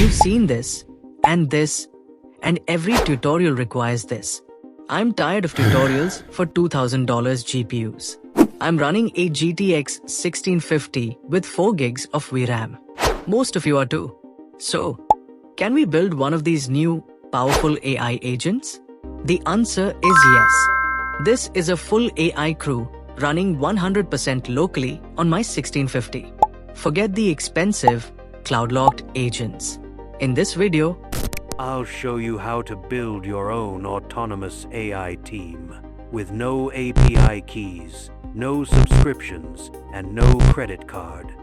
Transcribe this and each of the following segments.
You've seen this, and every tutorial requires this. I'm tired of tutorials for $2,000 GPUs. I'm running a GTX 1650 with 4 gigs of VRAM. Most of you are too. So, can we build one of these new, powerful AI agents? The answer is yes. This is a full AI crew running 100% locally on my 1650. Forget the expensive, cloud-locked agents. In this video, I'll show you how to build your own autonomous AI team with no API keys, no subscriptions, and no credit card.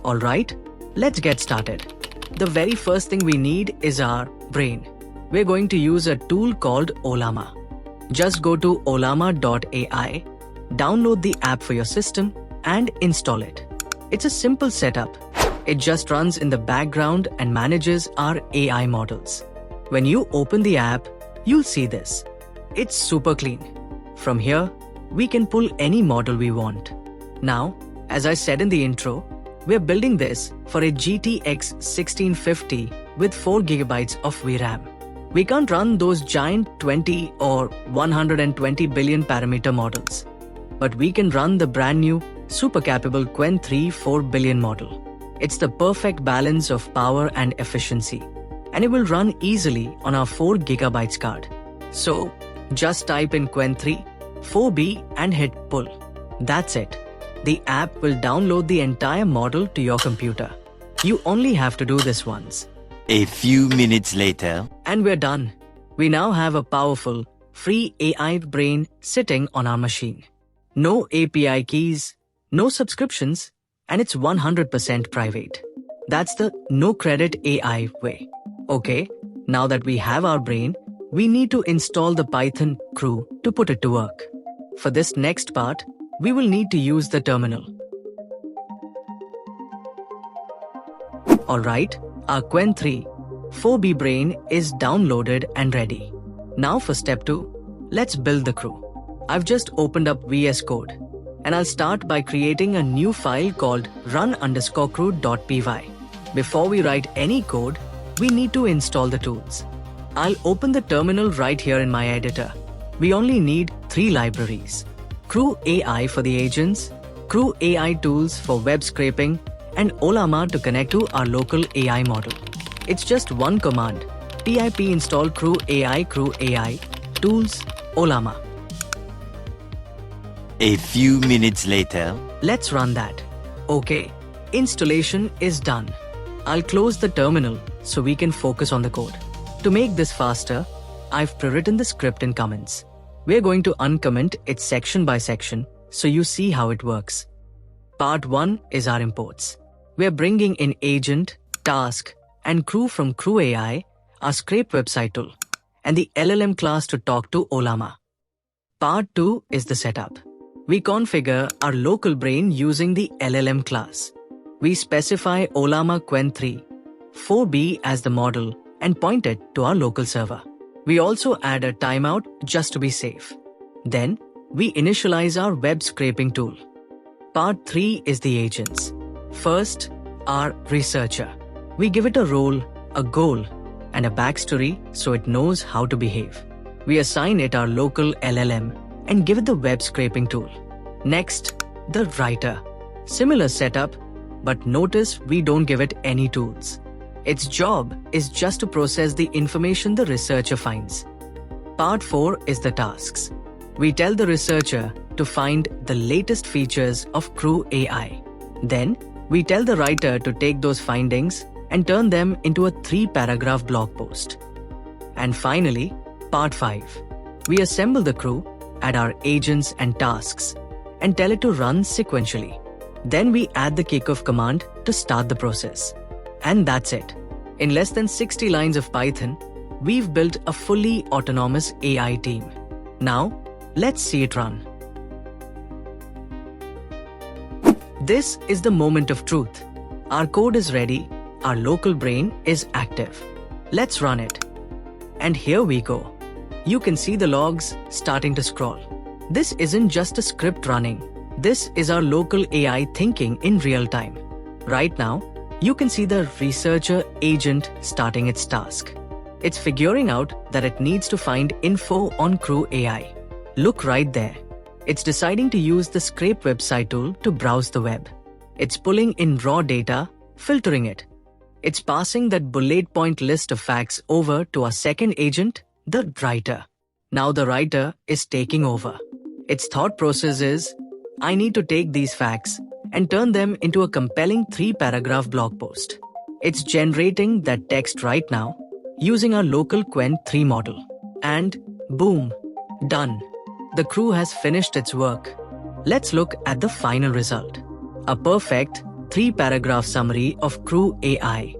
Alright, let's get started. The very first thing we need is our brain. We're going to use a tool called Ollama. Just go to ollama.ai, download the app for your system, and install it. It's a simple setup. It just runs in the background and manages our AI models. When you open the app, you'll see this. It's super clean. From here, we can pull any model we want. Now, as I said in the intro, we're building this for a GTX 1650 with 4 GB of VRAM. We can't run those giant 20 or 120 billion parameter models. But we can run the brand new, super capable Qwen 3 4 billion model. It's the perfect balance of power and efficiency. And it will run easily on our 4 GB card. So, just type in Qwen 3 4B and hit pull. That's it. The app will download the entire model to your computer. You only have to do this once. A few minutes later. And we're done. We now have a powerful, free AI brain sitting on our machine. No API keys, no subscriptions, and it's 100% private. That's the NoCredit AI way. Okay, now that we have our brain, we need to install the Python crew to put it to work. For this next part, we will need to use the terminal. Alright, our Qwen 3 4B brain is downloaded and ready. Now for step 2, let's build the crew. I've just opened up VS Code, and I'll start by creating a new file called run_crew.py. Before we write any code, we need to install the tools. I'll open the terminal right here in my editor. We only need 3 libraries: CrewAI for the agents, CrewAI tools for web scraping, and Ollama to connect to our local AI model. It's just one command: pip install CrewAI tools Ollama. A few minutes later. Let's run that. Okay, installation is done. I'll close the terminal so we can focus on the code. To make this faster, I've pre-written the script in comments. We're going to uncomment it section by section so you see how it works. Part 1 is our imports. We're bringing in agent, task, and crew from CrewAI, our scrape website tool, and the LLM class to talk to Ollama. Part 2 is the setup. We configure our local brain using the LLM class. We specify Ollama Qwen 3 4B as the model and point it to our local server. We also add a timeout just to be safe. Then, we initialize our web scraping tool. Part 3 is the agents. First, our researcher. We give it a role, a goal, and a backstory so it knows how to behave. We assign it our local LLM and give it the web scraping tool. Next, the writer. Similar setup, but notice we don't give it any tools. Its job is just to process the information the researcher finds. Part 4 is the tasks. We tell the researcher to find the latest features of CrewAI. Then, we tell the writer to take those findings and turn them into a 3-paragraph blog post. And finally, Part 5. We assemble the crew, add our agents and tasks, and tell it to run sequentially. Then we add the kickoff command to start the process. And that's it. In less than 60 lines of Python, we've built a fully autonomous AI team. Now, let's see it run. This is the moment of truth. Our code is ready, our local brain is active. Let's run it. And here we go. You can see the logs starting to scroll. This isn't just a script running. This is our local AI thinking in real time. Right now, You can see the researcher agent starting its task. It's figuring out that it needs to find info on CrewAI. Look right there. It's deciding to use the scrape website tool to browse the web. It's pulling in raw data, filtering it. It's passing that bullet point list of facts over to our second agent, the writer. Now the writer is taking over. Its thought process is, I need to take these facts and turn them into a compelling 3-paragraph blog post. It's generating that text right now using our local Qwen 3 model. And boom, done. The crew has finished its work. Let's look at the final result. A perfect 3-paragraph summary of CrewAI,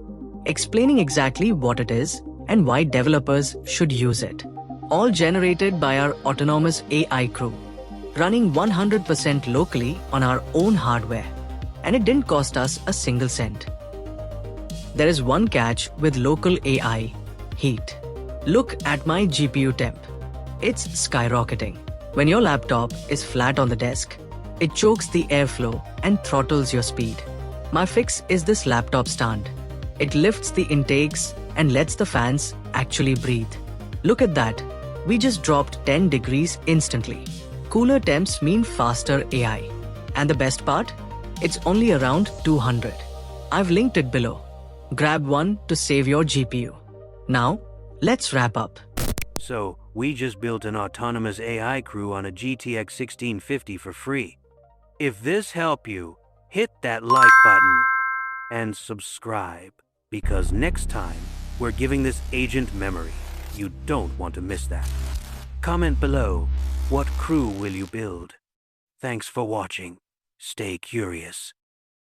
explaining exactly what it is and why developers should use it. All generated by our autonomous AI crew, running 100% locally on our own hardware. And it didn't cost us a single cent. There is one catch with local AI: heat. Look at my GPU temp. It's skyrocketing. When your laptop is flat on the desk, it chokes the airflow and throttles your speed. My fix is this laptop stand. It lifts the intakes and lets the fans actually breathe. Look at that. We just dropped 10 degrees instantly. Cooler temps mean faster AI. And the best part? It's only around 200. I've linked it below. Grab one to save your GPU. Now, let's wrap up. So, we just built an autonomous AI crew on a GTX 1650 for free. If this helped you, hit that like button and subscribe, because next time we're giving this agent memory. You don't want to miss that. Comment below, what crew will you build? Thanks for watching. Stay curious.